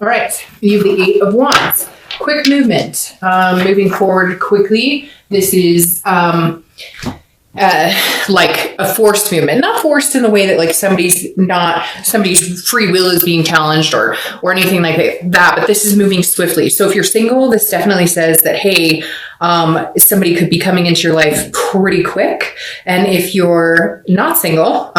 All right, you have the Eight of Wands. Quick movement, moving forward quickly. This is like a forced movement, not forced in the way that like somebody's free will is being challenged or anything like that, but this is moving swiftly. So if you're single, this definitely says that, hey, somebody could be coming into your life pretty quick. And if you're not single,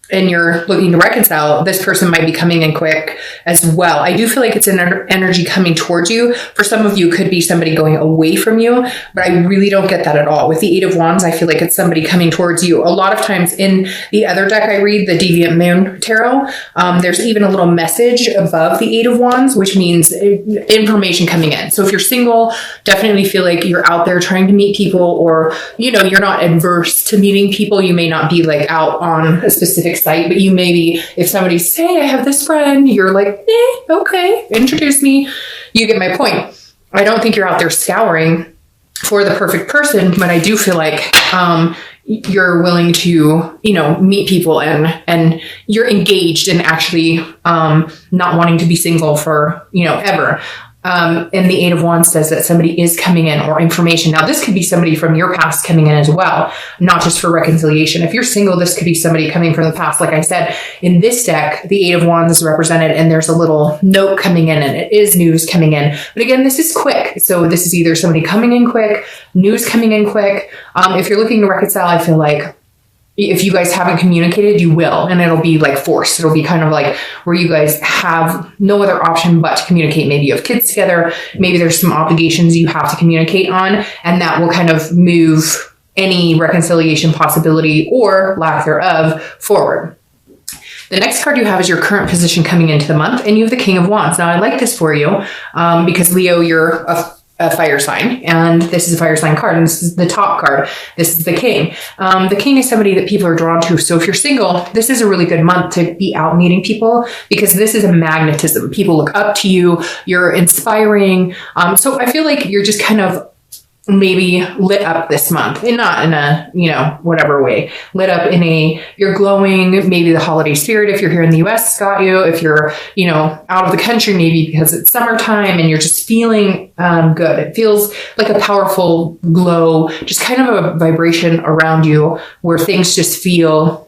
and you're looking to reconcile, this person might be coming in quick as well. I do feel like it's an energy coming towards you. For some of you, it could be somebody going away from you, but I really don't get that at all. With the Eight of Wands, I feel like it's somebody coming towards you. A lot of times in the other deck I read, the Deviant Moon Tarot, there's even a little message above the Eight of Wands, which means information coming in. So if you're single, definitely feel like you're out there trying to meet people, or, you know, you're not adverse to meeting people. You may not be like out on a specific site, but you maybe, if somebody say, I have this friend, you're like, okay, introduce me. You get my point. I don't think you're out there scouring for the perfect person, but I do feel like you're willing to, you know, meet people and you're engaged in actually not wanting to be single for, you know, ever. And the Eight of Wands says that somebody is coming in, or information. Now, this could be somebody from your past coming in as well, not just for reconciliation. If you're single, this could be somebody coming from the past. Like I said, in this deck, the Eight of Wands is represented, and there's a little note coming in, and it is news coming in. But again, this is quick. So this is either somebody coming in quick, news coming in quick. If you're looking to reconcile, I feel like if you guys haven't communicated, you will, and it'll be like forced. It'll be kind of like where you guys have no other option but to communicate. Maybe you have kids together. Maybe there's some obligations you have to communicate on, and that will kind of move any reconciliation possibility or lack thereof forward. The next card you have is your current position coming into the month, and you have the King of Wands. Now, I like this for you because Leo, you're a fire sign, and this is a fire sign card, and this is the top card. This is the King. The King is somebody that people are drawn to. So if you're single, this is a really good month to be out meeting people, because this is a magnetism. People look up to you. You're inspiring. So I feel like you're just kind of maybe lit up this month, and not in a, you know, whatever way, lit up in a, you're glowing. Maybe the holiday spirit, if you're here in the US, got you. If you're, you know, out of the country, maybe because it's summertime and you're just feeling good. It feels like a powerful glow, just kind of a vibration around you where things just feel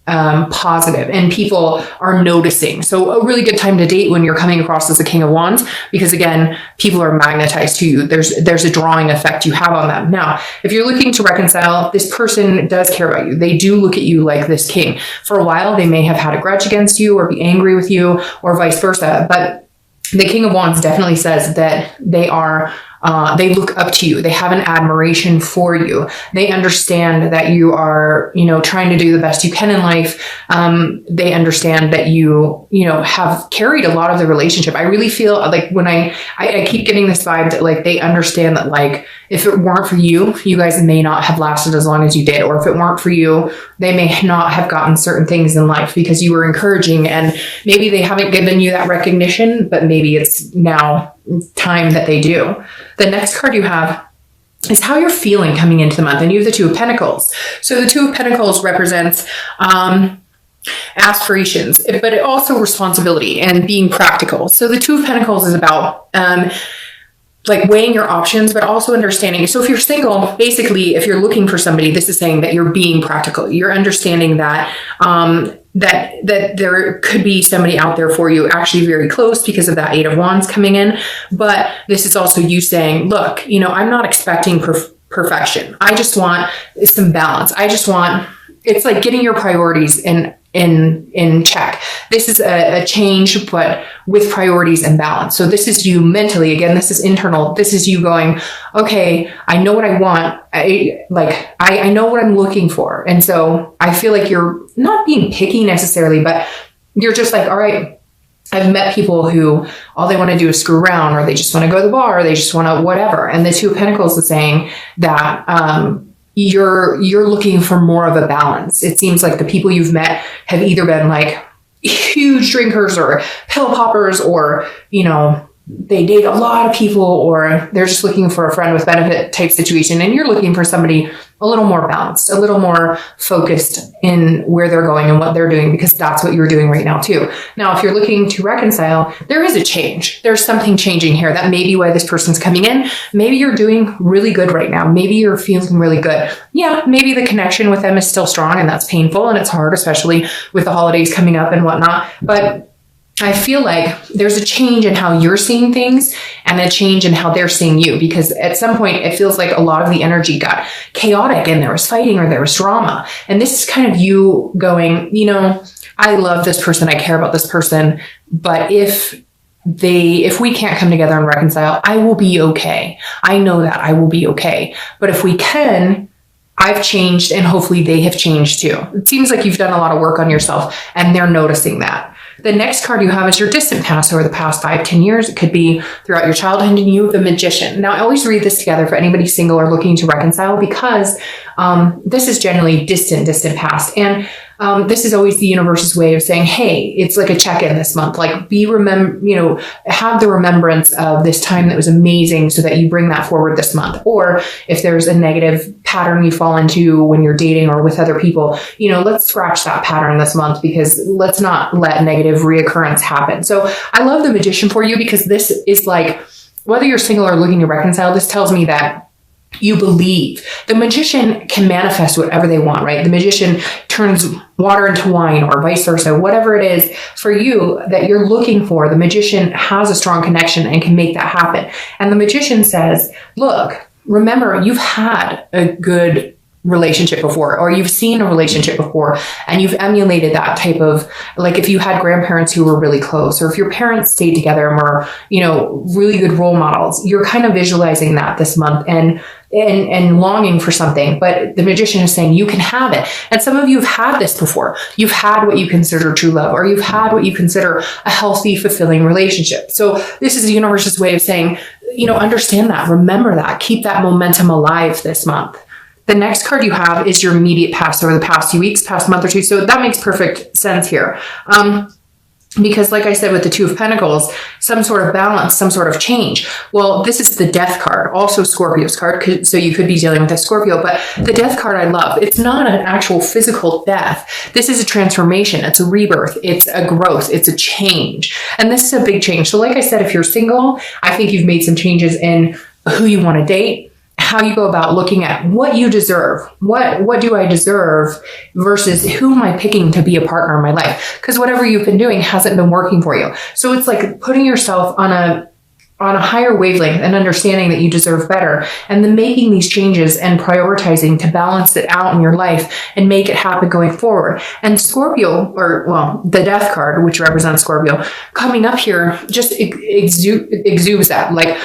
positive and people are noticing. So a really good time to date when you're coming across as a King of Wands, because again, people are magnetized to you. There's a drawing effect you have on them. Now, if you're looking to reconcile, this person does care about you. They do look at you like this King. For a while, they may have had a grudge against you or be angry with you, or vice versa. But the King of Wands definitely says that they are they look up to you. They have an admiration for you. They understand that you are, you know, trying to do the best you can in life. They understand that you know, have carried a lot of the relationship. I really feel like when I keep getting this vibe that like they understand that like if it weren't for you, you guys may not have lasted as long as you did. Or if it weren't for you, they may not have gotten certain things in life because you were encouraging, and maybe they haven't given you that recognition, but maybe it's now time that they do. The next card you have is how you're feeling coming into the month, and you have the Two of Pentacles. So the Two of Pentacles represents aspirations, but it also responsibility and being practical. So the Two of Pentacles is about like weighing your options, but also understanding. So if you're single, basically, if you're looking for somebody, this is saying that you're being practical. You're understanding that that there could be somebody out there for you, actually very close, because of that Eight of Wands coming in. But this is also you saying, look, you know, I'm not expecting perfection. I just want some balance. I just want, it's like getting your priorities in check. This is a change, but with priorities and balance. So this is you mentally, again, this is internal. This is you going, okay, I know what I want. I know what I'm looking for. And so I feel like you're not being picky necessarily, but you're just like, all right, I've met people who all they want to do is screw around, or they just want to go to the bar, or they just want to whatever. And the Two of Pentacles is saying that, you're looking for more of a balance. It seems like the people you've met have either been like huge drinkers or pill poppers, or, you know, they date a lot of people, or they're just looking for a friend with benefit type situation, and you're looking for somebody a little more balanced, a little more focused in where they're going and what they're doing, because that's what you're doing right now too. Now, if you're looking to reconcile, there is a change. There's something changing here. That may be why this person's coming in. Maybe you're doing really good right now. Maybe you're feeling really good. Yeah, maybe the connection with them is still strong, and that's painful and it's hard, especially with the holidays coming up and whatnot. But I feel like there's a change in how you're seeing things and a change in how they're seeing you, because at some point it feels like a lot of the energy got chaotic and there was fighting or there was drama. And this is kind of you going, I love this person, I care about this person, but if we can't come together and reconcile, I will be okay. I know that I will be okay. But if we can, I've changed, and hopefully they have changed too. It seems like you've done a lot of work on yourself and they're noticing that. The next card you have is your distant past, over the past 5-10 years. It could be throughout your childhood, and you have the Magician. Now, I always read this together for anybody single or looking to reconcile, because this is generally distant past. And this is always the universe's way of saying, hey, it's like a check-in this month. Like, have the remembrance of this time that was amazing, so that you bring that forward this month. Or if there's a negative pattern you fall into when you're dating or with other people, let's scratch that pattern this month, because let's not let negative reoccurrence happen. So I love the Magician for you, because this is like, whether you're single or looking to reconcile, this tells me that you believe. The Magician can manifest whatever they want, right? The Magician turns water into wine, or vice versa. Whatever it is for you that you're looking for, the Magician has a strong connection and can make that happen. And the Magician says, look, remember, you've had a good relationship before, or you've seen a relationship before, and you've emulated that type of, like, if you had grandparents who were really close, or if your parents stayed together and were, really good role models, you're kind of visualizing that this month and longing for something. But the Magician is saying you can have it. And some of you have had this before. You've had what you consider true love, or you've had what you consider a healthy, fulfilling relationship. So this is the universe's way of saying, understand that, remember that, keep that momentum alive this month. The next card you have is your immediate past, over the past few weeks, past month or two. So that makes perfect sense here. Because like I said, with the Two of Pentacles, some sort of balance, some sort of change. Well, this is the Death card, also Scorpio's card. So you could be dealing with a Scorpio, but the Death card I love. It's not an actual physical death. This is a transformation. It's a rebirth. It's a growth. It's a change. And this is a big change. So like I said, if you're single, I think you've made some changes in who you want to date, how you go about looking at what you deserve. What do I deserve versus who am I picking to be a partner in my life? Because whatever you've been doing hasn't been working for you. So it's like putting yourself on a higher wavelength and understanding that you deserve better, and then making these changes and prioritizing to balance it out in your life and make it happen going forward. And Scorpio, the Death card, which represents Scorpio, coming up here just exudes that. Like,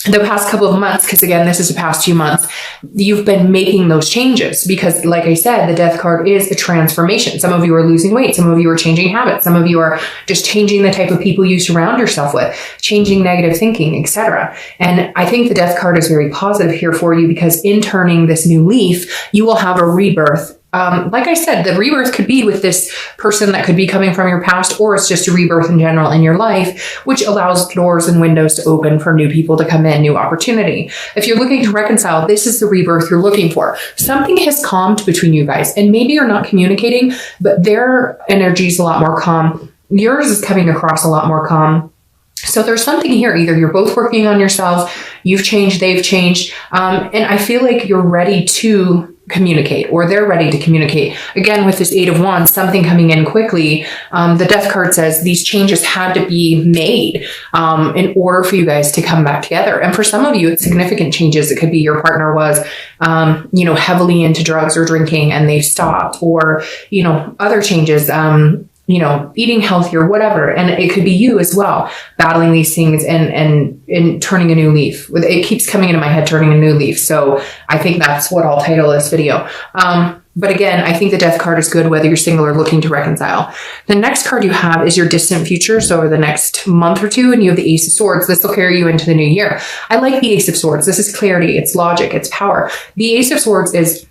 the past couple of months, because again, this is the past 2 months, you've been making those changes, because like I said, the Death card is a transformation. Some of you are losing weight. Some of you are changing habits. Some of you are just changing the type of people you surround yourself with, changing negative thinking, etc. And I think the Death card is very positive here for you, because in turning this new leaf, you will have a rebirth. Like I said, the rebirth could be with this person that could be coming from your past, or it's just a rebirth in general in your life, which allows doors and windows to open for new people to come in, new opportunity. If you're looking to reconcile, this is the rebirth you're looking for. Something has calmed between you guys, and maybe you're not communicating, but their energy is a lot more calm. Yours is coming across a lot more calm. So there's something here. Either you're both working on yourself, you've changed, they've changed, and I feel like you're ready to communicate, or they're ready to communicate. Again, with this Eight of Wands, something coming in quickly. The Death card says these changes had to be made in order for you guys to come back together. And for some of you, it's significant changes. It could be your partner was, heavily into drugs or drinking and they've stopped, or, other changes, eating healthier, whatever. And it could be you as well, battling these things and turning a new leaf. It keeps coming into my head, turning a new leaf. So I think that's what I'll title this video. But again, I think the Death card is good whether you're single or looking to reconcile. The next card you have is your distant future. So over the next month or two, and you have the Ace of Swords. This will carry you into the new year. I like the Ace of Swords. This is clarity. It's logic. It's power. The Ace of Swords is,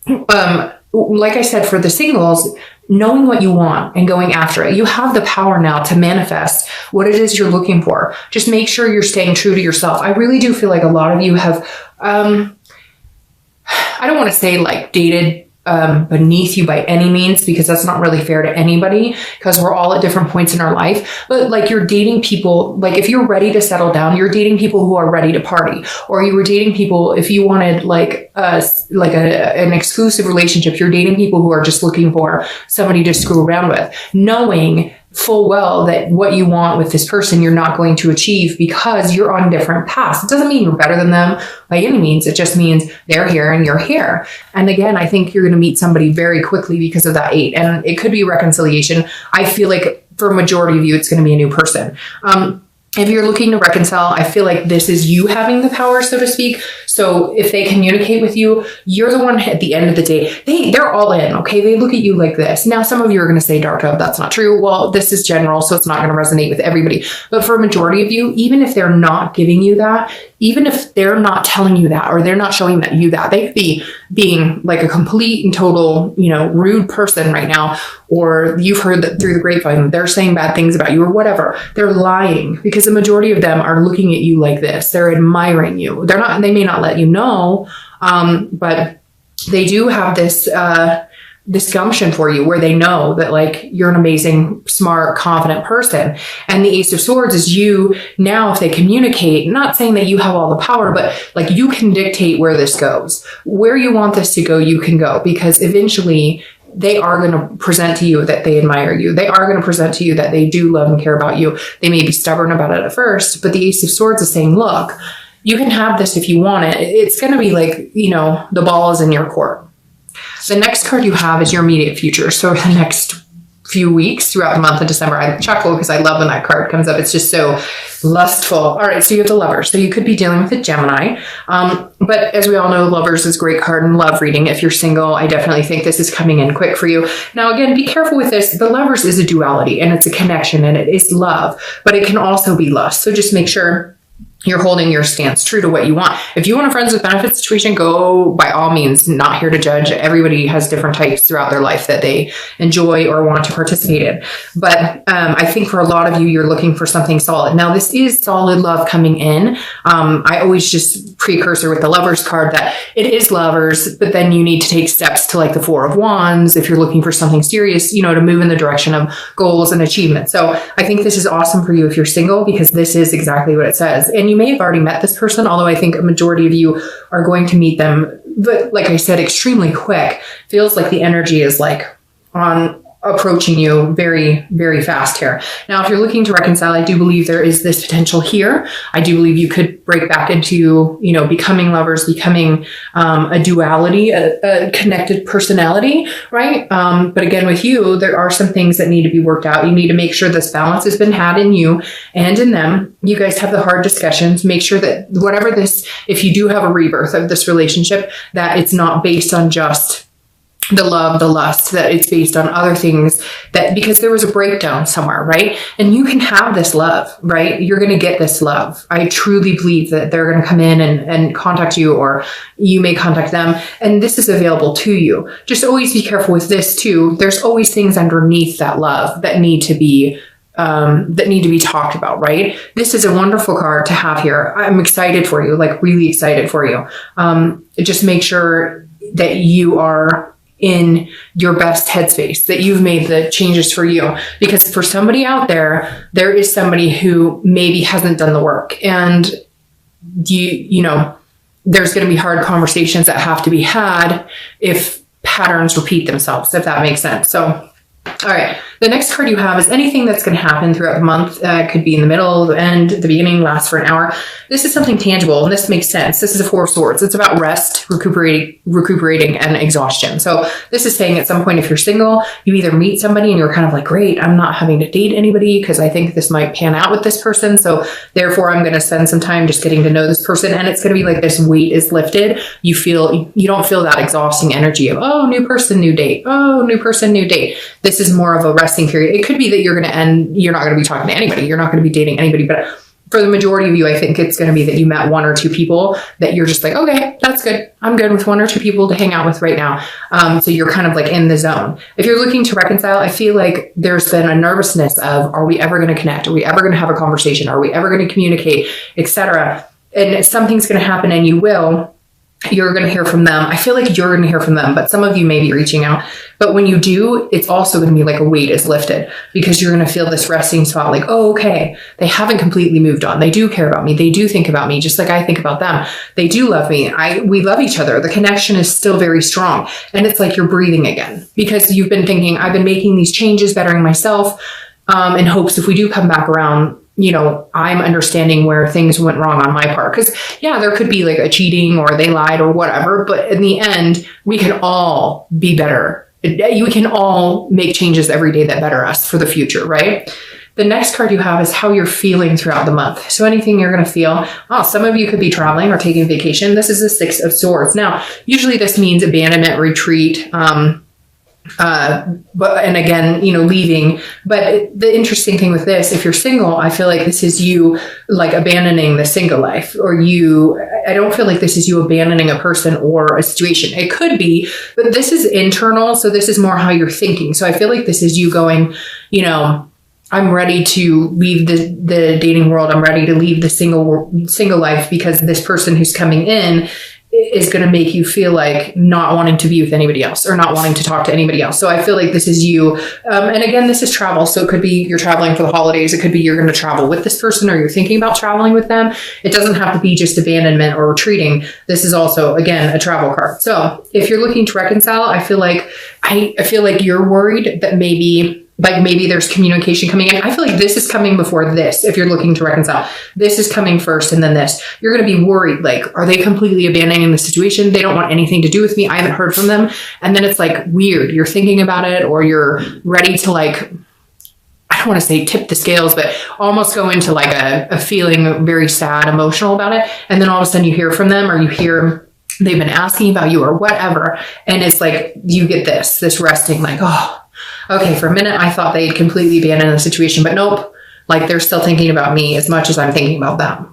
like I said, for the singles, knowing what you want and going after it. You have the power now to manifest what it is you're looking for. Just make sure you're staying true to yourself. I really do feel like a lot of you have, I don't want to say like dated beneath you by any means, because that's not really fair to anybody, because we're all at different points in our life. But like, you're dating people, like if you're ready to settle down, you're dating people who are ready to party, or you were dating people, if you wanted like an exclusive relationship, you're dating people who are just looking for somebody to screw around with, knowing full well that what you want with this person you're not going to achieve because you're on different paths. It doesn't mean you're better than them by any means. It just means they're here and you're here. And again, I think you're going to meet somebody very quickly because of that 8. And it could be reconciliation. I feel like for a majority of you, it's going to be a new person. If you're looking to reconcile, I feel like this is you having the power, so to speak. So if they communicate with you, you're the one at the end of the day. They're all in, okay? They look at you like this. Now, some of you are going to say, Darka, that's not true. Well, this is general, so it's not going to resonate with everybody. But for a majority of you, even if they're not giving you that, even if they're not telling you that, or they're not showing you that, they could be being like a complete and total, rude person right now, or you've heard that through the grapevine, they're saying bad things about you or whatever. They're lying, because the majority of them are looking at you like this. They're admiring you. They may not let you know, but they do have this gumption for you, where they know that like you're an amazing, smart, confident person. And the Ace of Swords is you now, if they communicate, not saying that you have all the power, but like you can dictate where this goes. Where you want this to go, you can go, because eventually they are going to present to you that they admire you. They are going to present to you that they do love and care about you. They may be stubborn about it at first, but the Ace of Swords is saying, look, you can have this if you want it. It's going to be like, the ball is in your court. The next card you have is your immediate future. So the next few weeks throughout the month of December, I chuckle because I love when that card comes up. It's just so lustful. All right, so you have the Lovers. So you could be dealing with a Gemini. But as we all know, Lovers is a great card in love reading. If you're single, I definitely think this is coming in quick for you. Now, again, be careful with this. The Lovers is a duality, and it's a connection, and it is love, but it can also be lust. So just make sure you're holding your stance true to what you want. If you want a friends with benefits situation, go by all means. Not here to judge. Everybody has different types throughout their life that they enjoy or want to participate in. But I think for a lot of you, you're looking for something solid. Now, this is solid love coming in. I always just precursor with the Lovers card that it is lovers, but then you need to take steps to like the 4 of Wands if you're looking for something serious, to move in the direction of goals and achievement. So I think this is awesome for you if you're single, because this is exactly what it says. And you may have already met this person, although I think a majority of you are going to meet them, but like I said, extremely quick. Feels like the energy is like on approaching you very, very fast here. Now, if you're looking to reconcile, I do believe there is this potential here. I do believe you could break back into, becoming lovers, becoming a duality, a connected personality, right? But again, with you, there are some things that need to be worked out. You need to make sure this balance has been had in you and in them. You guys have the hard discussions. Make sure that if you do have a rebirth of this relationship, that it's not based on just the love, the lust, that it's based on other things, that because there was a breakdown somewhere, right? And you can have this love, right? You're going to get this love. I truly believe that they're going to come in and contact you, or you may contact them, and this is available to you. Just always be careful with this too. There's always things underneath that love that need to be talked about, right? This is a wonderful card to have here. I'm excited for you, like really excited for you. Just make sure that you are in your best headspace, that you've made the changes for you, because for somebody out there, there is somebody who maybe hasn't done the work, and there's going to be hard conversations that have to be had if patterns repeat themselves, if that makes sense. So, all right. The next card you have is anything that's going to happen throughout the month. Could be in the middle, the end, the beginning, last for an hour. This is something tangible, and this makes sense. This is a 4 of Swords. It's about rest, recuperating, and exhaustion. So this is saying at some point, if you're single, you either meet somebody and you're kind of like, great, I'm not having to date anybody because I think this might pan out with this person. So therefore, I'm going to spend some time just getting to know this person, and it's going to be like this weight is lifted. You don't feel that exhausting energy of, oh, new person, new date. Oh, new person, new date. This is more of a resting period. It could be that you're not going to be talking to anybody. You're not going to be dating anybody, but for the majority of you, I think it's going to be that you met one or two people that you're just like, okay, that's good. I'm good with one or two people to hang out with right now. So you're kind of like in the zone. If you're looking to reconcile, I feel like there's been a nervousness of, are we ever going to connect? Are we ever going to have a conversation? Are we ever going to communicate, etc.? And something's going to happen, and you will. You're going to hear from them. I feel like you're going to hear from them, but some of you may be reaching out. But when you do, it's also going to be like a weight is lifted, because you're going to feel this resting spot like, oh, okay, they haven't completely moved on. They do care about me. They do think about me just like I think about them. They do love me. We love each other. The connection is still very strong. And it's like you're breathing again, because you've been thinking, I've been making these changes, bettering myself, in hopes if we do come back around, I'm understanding where things went wrong on my part. Because, yeah, there could be like a cheating or they lied or whatever. But in the end, we can all be better. We can all make changes every day that better us for the future, right? The next card you have is how you're feeling throughout the month. So anything you're going to feel. Some of you could be traveling or taking vacation. This is the Six of Swords. Now, usually this means abandonment, retreat, and again, leaving. But the interesting thing with this, if you're single, I feel like this is you like abandoning the single life, or I don't feel like this is you abandoning a person or a situation. It could be, but this is internal. So this is more how you're thinking. So I feel like this is you going, I'm ready to leave the dating world. I'm ready to leave the single life, because this person who's coming in is going to make you feel like not wanting to be with anybody else or not wanting to talk to anybody else. So I feel like this is you. And again, this is travel. So it could be you're traveling for the holidays. It could be you're going to travel with this person, or you're thinking about traveling with them. It doesn't have to be just abandonment or retreating. This is also, again, a travel card. So if you're looking to reconcile, I feel like you're worried that maybe there's communication coming in. I feel like this is coming before this. If you're looking to reconcile, this is coming first and then this. You're going to be worried, like, are they completely abandoning the situation? They don't want anything to do with me. I haven't heard from them. And then it's like weird. You're thinking about it, or you're ready to like, I don't want to say tip the scales, but almost go into like a feeling very sad, emotional about it. And then all of a sudden you hear from them, or you hear they've been asking about you or whatever. And it's like, you get this resting, like, oh, okay, for a minute, I thought they'd completely abandoned the situation, but nope. Like, they're still thinking about me as much as I'm thinking about them.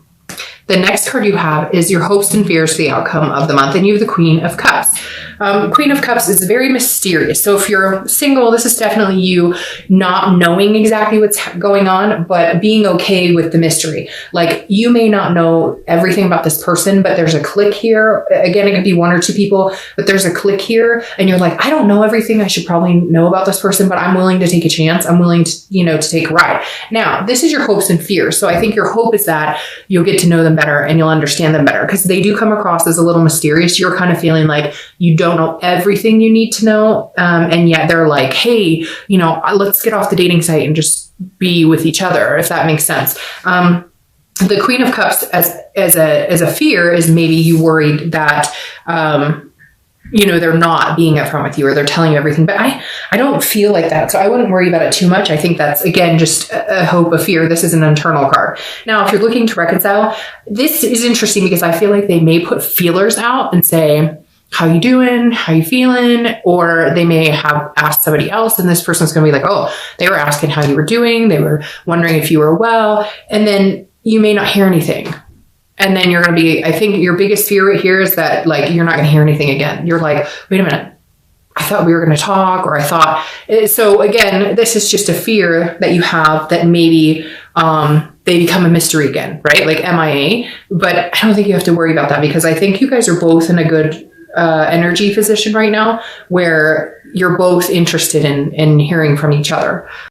The next card you have is your hopes and fears for the outcome of the month, and you have the Queen of Cups. Queen of Cups is very mysterious. So if you're single, this is definitely you not knowing exactly what's going on, but being okay with the mystery. Like, you may not know everything about this person, but there's a click here. Again, it could be one or two people, but there's a click here, and you're like, I don't know everything I should probably know about this person, but I'm willing to take a chance. I'm willing to, to take a ride. Now, this is your hopes and fears. So I think your hope is that you'll get to know them better and you'll understand them better, because they do come across as a little mysterious. You're kind of feeling like you don't know everything you need to know. And yet they're like, hey, let's get off the dating site and just be with each other, if that makes sense. The Queen of Cups as a fear is maybe you worried that, they're not being upfront with you, or they're telling you everything. But I don't feel like that. So I wouldn't worry about it too much. I think that's, again, just a hope, a fear. This is an internal card. Now, if you're looking to reconcile, this is interesting, because I feel like they may put feelers out and say, how you doing? How you feeling? Or they may have asked somebody else, and this person's going to be like, oh, they were asking how you were doing. They were wondering if you were well. And then you may not hear anything. And then you're going to be, I think your biggest fear right here is that, like, you're not going to hear anything again. You're like, wait a minute, I thought we were going to talk, or I thought. So again, this is just a fear that you have that maybe they become a mystery again, right? Like MIA. But I don't think you have to worry about that, because I think you guys are both in a good energy position right now, where you're both interested in hearing from each other.